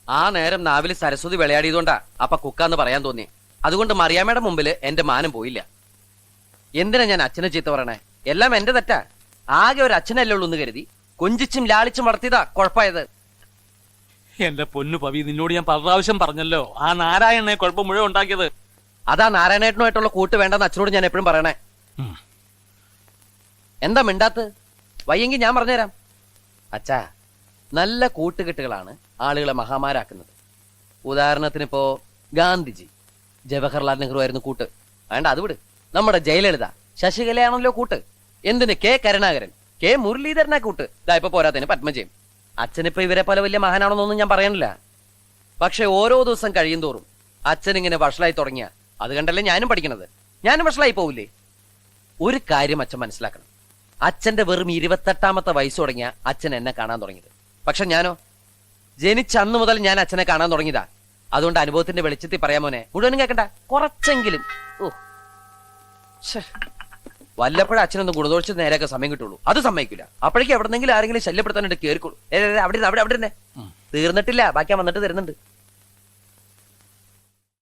ആ നേരം നാവിൽ സരസ്വതി വിളയാടിയതുകൊണ്ടാ അപ്പ കുക്കാന്ന് പറയാൻ തോന്നി. അതുകൊണ്ട് മറിയാമ്മയുടെ മുമ്പിൽ എന്റെ മാനം പോയില്ല. എന്തിനാ ഞാൻ അച്ഛനെ ചീത്ത പറയണേ? എല്ലാം എന്റെ തെറ്റാ. ആകെ ഒരു അച്ഛനല്ലേ ഉള്ളൂ എന്ന് കരുതി കൊഞ്ചിച്ചും ലാളിച്ചും വളർത്തിയതാ കുഴപ്പമായത്. എന്റെ പൊന്നു പവി, നിന്നോട് ഞാൻ പ്രാവശ്യം പറഞ്ഞല്ലോ, ആ നാരായണനെ കുഴപ്പം മുഴുവൻ ഉണ്ടാക്കിയത്. അതാ നാരായണേട്ടനുമായിട്ടുള്ള കൂട്ട് വേണ്ടെന്ന് അച്ഛനോട് ഞാൻ എപ്പോഴും പറയണേ. എന്താ മിണ്ടാത്ത്? വയ്യെങ്കിൽ ഞാൻ പറഞ്ഞുതരാം. അച്ഛാ, നല്ല കൂട്ടുകെട്ടുകളാണ് ആളുകളെ മഹാമാരാക്കുന്നത്. ഉദാഹരണത്തിന് ഇപ്പോ ഗാന്ധിജി, ജവഹർലാൽ നെഹ്റു ആയിരുന്നു കൂട്ട്. വേണ്ട, അത് വിട്. നമ്മുടെ ജയലളിത, ശശികലയാണല്ലോ കൂട്ട്. എന്തിന് കെ കരുണാകരൻ, കെ മുരളീധരനാ കൂട്ട്. ഇതാ ഇപ്പൊ പോരാത്തതിന് പത്മജയും. അച്ഛനിപ്പോ ഇവരെ പോലെ വലിയ മഹാനാണെന്നൊന്നും ഞാൻ പറയണില്ല. പക്ഷെ ഓരോ ദിവസം കഴിയും തോറും അച്ഛൻ ഇങ്ങനെ വഷളായി തുടങ്ങിയ അത് കണ്ടല്ലേ ഞാനും പഠിക്കണത്. ഞാനും വഷളായി പോവില്ലേ? ഒരു കാര്യം അച്ഛൻ മനസ്സിലാക്കണം. അച്ഛന്റെ വെറും 28ാമത്തെ വയസ്സ് തുടങ്ങിയ അച്ഛൻ എന്നെ കാണാൻ തുടങ്ങിയത്. പക്ഷെ ഞാനോ ജനിച്ച അന്ന് മുതൽ ഞാൻ അച്ഛനെ കാണാൻ തുടങ്ങിയതാ. അതുകൊണ്ട് അനുഭവത്തിന്റെ വെളിച്ചത്തിൽ പറയാമോനെ, മുഴുവനും കേൾക്കണ്ട, കുറച്ചെങ്കിലും. ഓ, വല്ലപ്പോഴും അച്ഛനൊന്ന് ഗുണദോഷിച്ച് നേരെയൊക്കെ സമയം കിട്ടുള്ളൂ. അത് സമ്മതിക്കില്ല. അപ്പോഴേക്കും എവിടെന്നെങ്കിലും ആരെങ്കിലും ശല്യപ്പെടുത്താനായിട്ട് കേറിക്കോളൂ. അവിടെ അവിടെ തന്നെ തീർന്നിട്ടില്ല, ബാക്കി വന്നിട്ട് തരുന്നുണ്ട്.